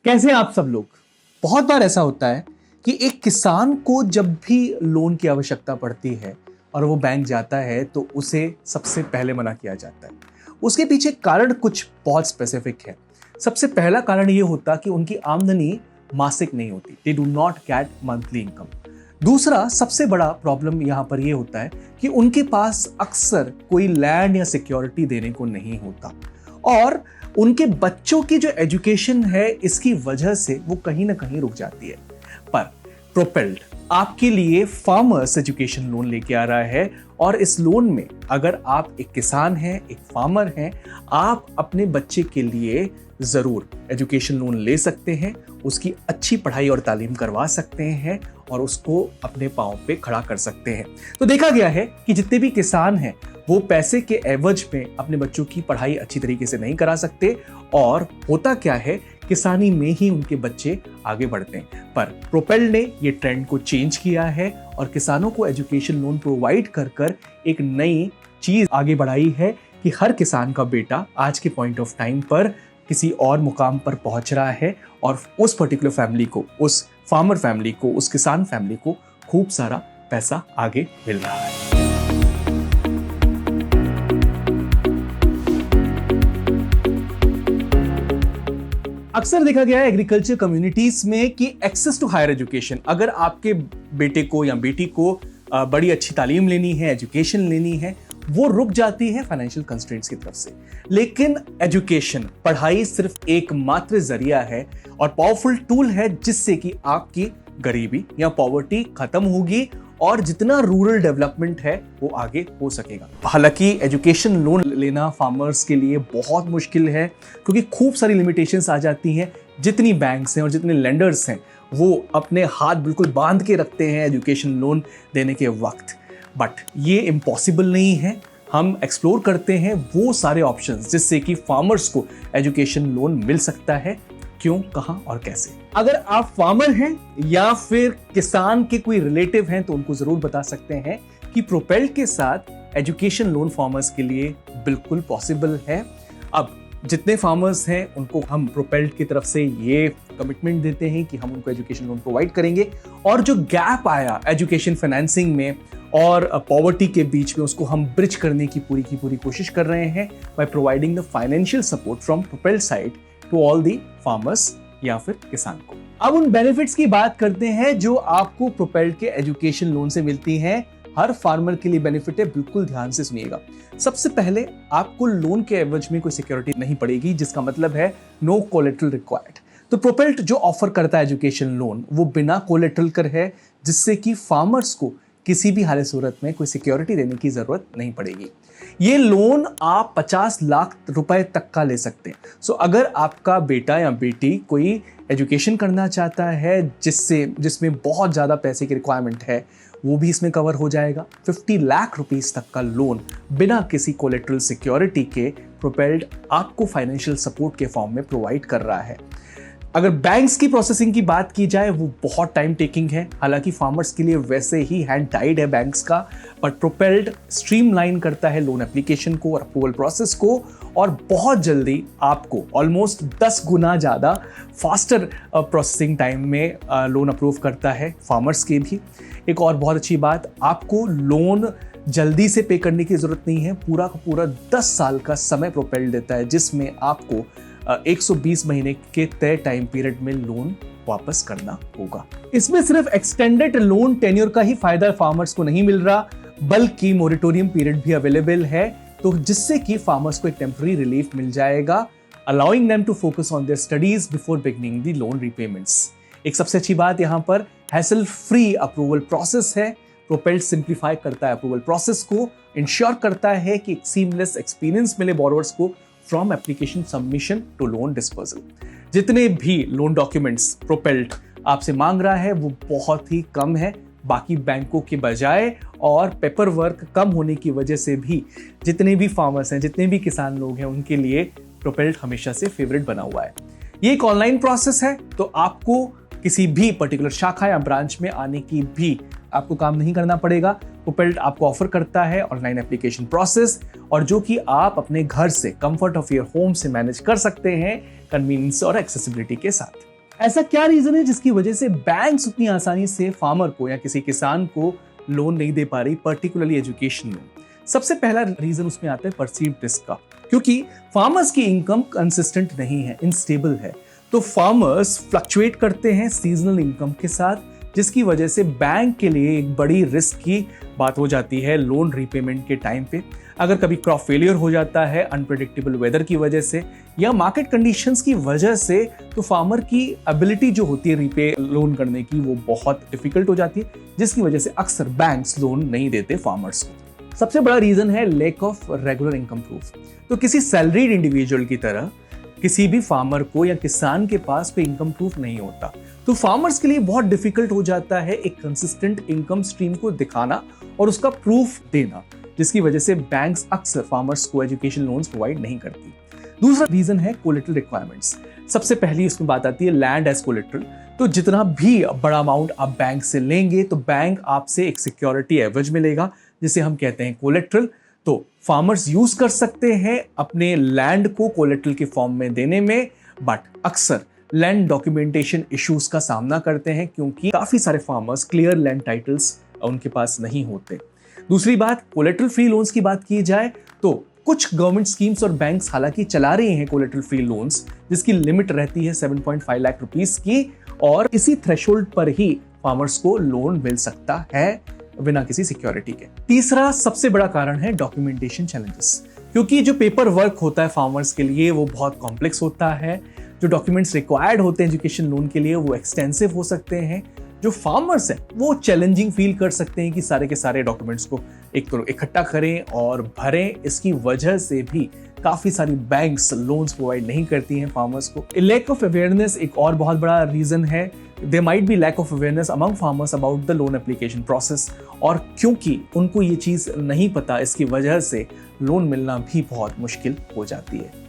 कैसे हैं आप सब लोग। बहुत बार ऐसा होता है कि एक किसान को जब भी लोन की आवश्यकता पड़ती है और वो बैंक जाता है तो उसे सबसे पहले मना किया जाता है। उसके पीछे कारण कुछ बहुत स्पेसिफिक है। सबसे पहला कारण ये होता कि उनकी आमदनी मासिक नहीं होती, they do not gate monthly income. दूसरा सबसे बड़ा प्रॉब्लम यहाँ पर यह होता है कि उनके पास अक्सर कोई लैंड या सिक्योरिटी देने को नहीं होता और उनके बच्चों की जो एजुकेशन है इसकी वजह से वो कहीं ना कहीं रुक जाती है। पर प्रोपेल्ड आपके लिए फार्मर्स एजुकेशन लोन लेके आ रहा है और इस लोन में अगर आप एक किसान हैं, एक फार्मर हैं, आप अपने बच्चे के लिए ज़रूर एजुकेशन लोन ले सकते हैं, उसकी अच्छी पढ़ाई और तालीम करवा सकते हैं और उसको अपने पांव पे खड़ा कर सकते हैं। तो देखा गया है कि जितने भी किसान हैं वो पैसे के एवज में अपने बच्चों की पढ़ाई अच्छी तरीके से नहीं करा सकते और होता क्या है, किसानी में ही उनके बच्चे आगे बढ़ते हैं। पर प्रोपेल्ड ने ये ट्रेंड को चेंज किया है और किसानों को एजुकेशन लोन प्रोवाइड कर कर एक नई चीज आगे बढ़ाई है कि हर किसान का बेटा आज के पॉइंट ऑफ टाइम पर किसी और मुकाम पर पहुंच रहा है और उस पर्टिकुलर फैमिली को, उस फार्मर फैमिली को, उस किसान फैमिली को खूब सारा पैसा आगे मिल रहा है। अक्सर देखा गया है एग्रीकल्चर कम्युनिटीज में कि एक्सेस टू हायर एजुकेशन, अगर आपके बेटे को या बेटी को बड़ी अच्छी तालीम लेनी है, एजुकेशन लेनी है, वो रुक जाती है फाइनेंशियल कंस्ट्रेंट्स की तरफ से। लेकिन एजुकेशन, पढ़ाई सिर्फ एकमात्र जरिया है और पावरफुल टूल है जिससे कि आपकी गरीबी या पॉवर्टी खत्म होगी और जितना रूरल डेवलपमेंट है वो आगे हो सकेगा। हालांकि एजुकेशन लोन लेना फार्मर्स के लिए बहुत मुश्किल है क्योंकि खूब सारी लिमिटेशंस आ जाती हैं। जितनी बैंक्स हैं और जितने लेंडर्स हैं वो अपने हाथ बिल्कुल बांध के रखते हैं एजुकेशन लोन देने के वक्त, बट ये इम्पॉसिबल नहीं है। हम एक्सप्लोर करते हैं वो सारे ऑप्शंस जिससे कि फार्मर्स को एजुकेशन लोन मिल सकता है। क्यों, कहां और कैसे। अगर आप फार्मर हैं या फिर किसान के कोई रिलेटिव हैं तो उनको जरूर बता सकते हैं कि प्रोपेल्ड के साथ एजुकेशन लोन फार्मर्स के लिए बिल्कुल पॉसिबल है। अब जितने फार्मर्स हैं उनको हम प्रोपेल्ड की तरफ से ये कमिटमेंट देते हैं कि हम उनको एजुकेशन लोन प्रोवाइड करेंगे और जो गैप आया एजुकेशन फाइनेंसिंग में और पॉवर्टी के बीच में उसको हम ब्रिज करने की पूरी कोशिश कर रहे हैं by providing the financial support from Propelld side to all the farmers या फिर किसान को। अब उन बेनिफिट्स की बात करते हैं जो आपको प्रोपेल्ड के एजुकेशन लोन से मिलती हैं। हर फार्मर के लिए बेनिफिट है, बिल्कुल ध्यान से सुनिएगा। सबसे पहले आपको लोन के एवज में कोई सिक्योरिटी नहीं पड़ेगी, जिसका मतलब है नो कोलेटरल रिक्वायर्ड। तो प्रोपेल्ड जो ऑफर करता है एजुकेशन लोन वो बिना कोलेटरल कर है, जिससे कि फार्मर्स को किसी भी हाल सूरत में कोई सिक्योरिटी देने की जरूरत नहीं पड़ेगी। ये लोन आप 50 लाख रुपए तक का ले सकते हैं। सो अगर आपका बेटा या बेटी कोई एजुकेशन करना चाहता है जिसमें बहुत ज़्यादा पैसे की रिक्वायरमेंट है, वो भी इसमें कवर हो जाएगा। 50 लाख रुपीस तक का लोन बिना किसी कोलेटरल सिक्योरिटी के प्रोपेल्ड आपको फाइनेंशियल सपोर्ट के फॉर्म में प्रोवाइड कर रहा है। अगर बैंक्स की प्रोसेसिंग की बात की जाए वो बहुत टाइम टेकिंग है, हालांकि फार्मर्स के लिए वैसे ही हैंड टाइड है बैंक्स का, बट प्रोपेल्ड स्ट्रीमलाइन करता है लोन एप्लीकेशन को और अप्रूवल प्रोसेस को और बहुत जल्दी आपको ऑलमोस्ट 10 गुना ज़्यादा फास्टर प्रोसेसिंग टाइम में लोन अप्रूव करता है फार्मर्स के भी। एक और बहुत अच्छी बात, आपको लोन जल्दी से पे करने की जरूरत नहीं है। पूरा का पूरा 10 साल का समय प्रोपेल्ड देता है जिसमें आपको 120 महीने के तय टाइम पीरियड में लोन वापस करना होगा। इसमें सिर्फ एक्सटेंडेड लोन टेन्योर का ही फायदा फार्मर्स को नहीं मिल रहा, बल्कि मोरेटोरियम पीरियड भी अवेलेबल है, तो जिससे कि फार्मर्स को एक टेम्पररी रिलीफ मिल जाएगा, allowing them to focus on their studies before beginning the loan repayments. एक सबसे अच्छी बात यहाँ पर हैसल फ्री अप्रूवल प्रोसेस है। प्रोपेल्ड सिंप्लीफाई करता है अप्रूवल प्रोसेस को, इंश्योर करता है कि एक सीमलेस एक्सपीरियंस मिले बोरोवर्स को from application submission to loan disbursal. जितने भी लोन डॉक्यूमेंट्स प्रोपेल्ड आपसे मांग रहा है वो बहुत ही कम है बाकी बैंकों के बजाय, और पेपर वर्क कम होने की वजह से भी जितने भी फार्मर्स हैं, जितने भी किसान लोग हैं, उनके लिए प्रोपेल्ड हमेशा से फेवरेट बना हुआ है। ये एक ऑनलाइन प्रोसेस है, तो आपको किसी भी पर्टिकुलर शाखा या ब्रांच में आने की भी आपको काम नहीं करना पड़ेगा। प्रोपेल्ड आपको ऑफर करता है ऑनलाइन एप्लीकेशन प्रोसेस, और जो कि आप अपने घर से, कंफर्ट ऑफ योर होम से मैनेज कर सकते हैं कन्वीनियंस और एक्सेसिबिलिटी के साथ। ऐसा क्या रीजन है जिसकी वजह से बैंक्स उतनी आसानी से फार्मर को या किसी किसान को लोन नहीं दे पा रही, पर्टिकुलरली एजुकेशन लोन? सबसे पहला रीजन उसमें आता है परसीव्ड रिस्क का, क्योंकि फार्मर्स की इनकम कंसिस्टेंट नहीं है, इनस्टेबल है। तो फार्मर्स फ्लक्चुएट करते हैं सीजनल इनकम के साथ, जिसकी वजह से बैंक के लिए एक बड़ी रिस्क की बात हो जाती है लोन रीपेमेंट के टाइम पे। अगर कभी क्रॉप फेलियर हो जाता है अनप्रेडिक्टेबल वेदर की वजह से या मार्केट कंडीशंस की वजह से, तो फार्मर की एबिलिटी जो होती है रीपे लोन करने की वो बहुत डिफिकल्ट हो जाती है, जिसकी वजह से अक्सर बैंक्स लोन नहीं देते फार्मर्स को। सबसे बड़ा रीजन है lack of regular income proof. तो किसी सैलरीड इंडिविजुअल की तरह किसी भी फार्मर को या किसान के पास कोई इनकम प्रूफ नहीं होता, तो फार्मर्स के लिए बहुत डिफिकल्ट हो जाता है एक कंसिस्टेंट इनकम स्ट्रीम को दिखाना और उसका प्रूफ देना, जिसकी वजह से बैंक्स अक्सर फार्मर्स को एजुकेशन लोन्स प्रोवाइड नहीं करती। दूसरा रीजन है कोलेटरल रिक्वायरमेंट्स। सबसे पहली इसमें बात आती है लैंड एज कोलेटरल। तो जितना भी बड़ा अमाउंट आप बैंक से लेंगे तो बैंक आपसे एक सिक्योरिटी एवरेज मिलेगा, जिसे हम कहते हैं कोलेटरल। तो फार्मर्स यूज कर सकते हैं अपने लैंड को कोलेटरल के फॉर्म में देने में, बट अक्सर लैंड डॉक्यूमेंटेशन इश्यूज का सामना करते हैं, क्योंकि काफी सारे फार्मर्स क्लियर लैंड टाइटल्स उनके पास नहीं होते। दूसरी बात, कोलेटरल फ्री लोन्स की बात की जाए तो कुछ गवर्नमेंट स्कीम्स और बैंक्स हालांकि चला रहे हैं कोलेटरल फ्री लोन्स, जिसकी लिमिट रहती है 7.5 लाख रुपीस की, और इसी थ्रेशोल्ड पर ही फार्मर्स को लोन मिल सकता है बिना किसी सिक्योरिटी के। तीसरा सबसे बड़ा कारण है डॉक्यूमेंटेशन चैलेंजेस, क्योंकि जो पेपर वर्क होता है फार्मर्स के लिए वो बहुत कॉम्प्लेक्स होता है। जो डॉक्यूमेंट्स रिक्वायर्ड होते हैं एजुकेशन लोन के लिए वो एक्सटेंसिव हो सकते हैं। जो फार्मर्स हैं वो चैलेंजिंग फील कर सकते हैं कि सारे के सारे डॉक्यूमेंट्स को एक तो इकट्ठा करें और भरें। इसकी वजह से भी काफी सारी बैंक्स लोन्स प्रोवाइड नहीं करती हैं फार्मर्स को। लैक ऑफ अवेयरनेस एक और बहुत बड़ा रीजन है। There might be lack of awareness among farmers about the loan application process, और क्योंकि उनको ये चीज नहीं पता, इसकी वजह से लोन मिलना भी बहुत मुश्किल हो जाती है।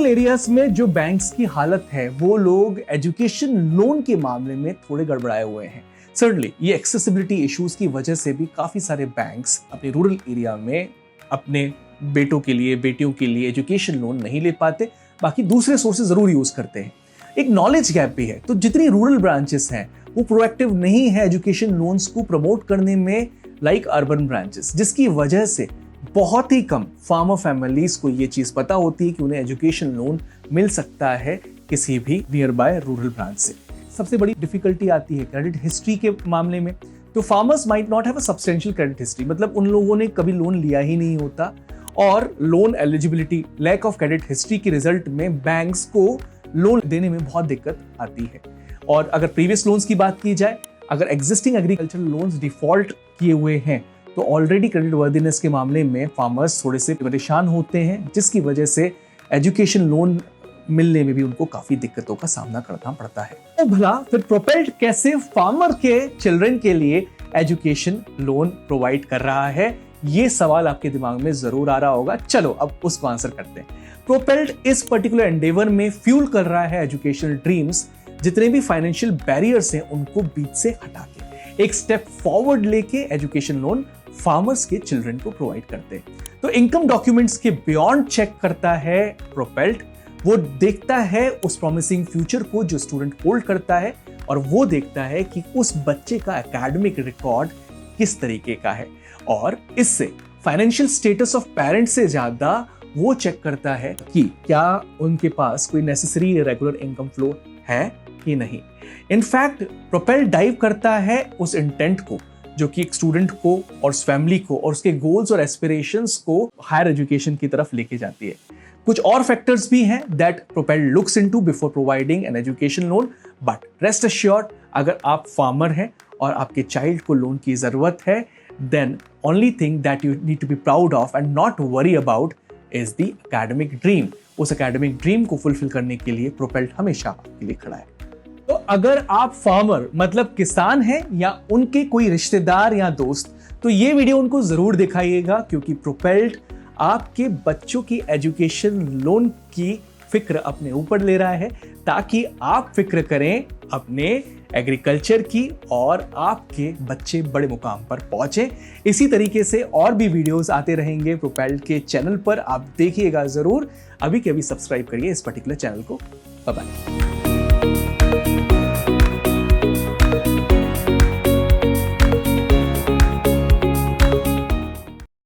एरियाज में जो बैंक्स की हालत है वो लोग एजुकेशन लोन के मामले में थोड़े गड़बड़ाए हुए हैं। सर्टनली ये एक्सेसिबिलिटी इश्यूज की वजह से भी काफी सारे बैंक्स अपने रूरल एरिया में अपने बेटों के लिए बेटियों के लिए एजुकेशन लोन नहीं ले पाते, बाकी दूसरे सोर्सेज जरूर यूज करते हैं। एक नॉलेज गैप भी है। तो जितनी रूरल ब्रांचेस हैं वो प्रोएक्टिव नहीं है एजुकेशन लोन्स को प्रमोट करने में लाइक अर्बन ब्रांचेस, जिसकी वजह से बहुत ही कम फार्मर फैमिलीज को ये चीज पता होती है कि उन्हें एजुकेशन लोन मिल सकता है किसी भी नियर बाय रूरल ब्रांच से। सबसे बड़ी डिफिकल्टी आती है क्रेडिट हिस्ट्री के मामले में। तो farmers might not have a substantial credit history, मतलब उन लोगों ने कभी लोन लिया ही नहीं होता, और loan eligibility lack of credit history के रिजल्ट में बैंक्स को लोन देने में बहुत दिक्कत आती है। और अगर प्रीवियस लोन्स की बात की जाए, अगर एग्जिस्टिंग एग्रीकल्चरल लोन्स डिफॉल्ट किए हुए हैं तो ऑलरेडी क्रेडिट वर्दिनेस के मामले में फार्मर्स थोड़े से परेशान होते हैं, जिसकी वजह से एजुकेशन लोन मिलने में भी उनको काफी दिक्कतों का सामना करना पड़ता है। तो भला फिर प्रोपेल्ड कैसे फार्मर के चिल्ड्रन के लिए एजुकेशन लोन प्रोवाइड कर रहा है, ये सवाल आपके दिमाग में जरूर आ रहा होगा। चलो अब उसको आंसर करते हैं। प्रोपेल्ड इस पर्टिकुलर एंडेवर में फ्यूल कर रहा है एजुकेशनल ड्रीम्स। जितने भी फाइनेंशियल बैरियर्स हैं उनको बीच से हटा के एक स्टेप फॉरवर्ड लेके एजुकेशन लोन फार्मर्स के चिल्ड्रन को प्रोवाइड करते हैं। तो इनकम डॉक्यूमेंट्स के बियॉन्ड चेक करता है प्रोपेल्ड। वो देखता है उस प्रॉमिसिंग फ्यूचर को जो स्टूडेंट होल्ड करता है, और वो देखता है कि उस बच्चे का एकेडमिक रिकॉर्ड किस तरीके का है, और इससे फाइनेंशियल स्टेटस ऑफ पेरेंट्स से ज्यादा वो चेक करता है कि क्या उनके पास कोई नेसेसरी रेगुलर इनकम फ्लो है कि नहीं। इनफैक्ट प्रोपेल्ड डाइव करता है उस इंटेंट को जो कि एक स्टूडेंट को और उस फैमिली को और उसके गोल्स और एस्पिरेशंस को हायर एजुकेशन की तरफ लेके जाती है। कुछ और फैक्टर्स भी हैं that propelled looks into before providing an education loan, but rest assured अगर आप फार्मर हैं और आपके चाइल्ड को लोन की जरूरत है, then only thing that you need to be proud of and not worry about is the academic dream. उस एकेडमिक ड्रीम को फुलफिल करने के लिए प्रोपेल्ड हमेशा आपके लिए खड़ा है। तो अगर आप फार्मर मतलब किसान हैं या उनके कोई रिश्तेदार या दोस्त, तो ये वीडियो उनको जरूर दिखाइएगा, क्योंकि प्रोपेल्ड आपके बच्चों की एजुकेशन लोन की फिक्र अपने ऊपर ले रहा है, ताकि आप फिक्र करें अपने एग्रीकल्चर की और आपके बच्चे बड़े मुकाम पर पहुंचे। इसी तरीके से और भी वीडियोस आते रहेंगे प्रोपेल्ड के चैनल पर, आप देखिएगा जरूर। अभी के अभी सब्सक्राइब करिए इस पर्टिकुलर चैनल को। Bye bye.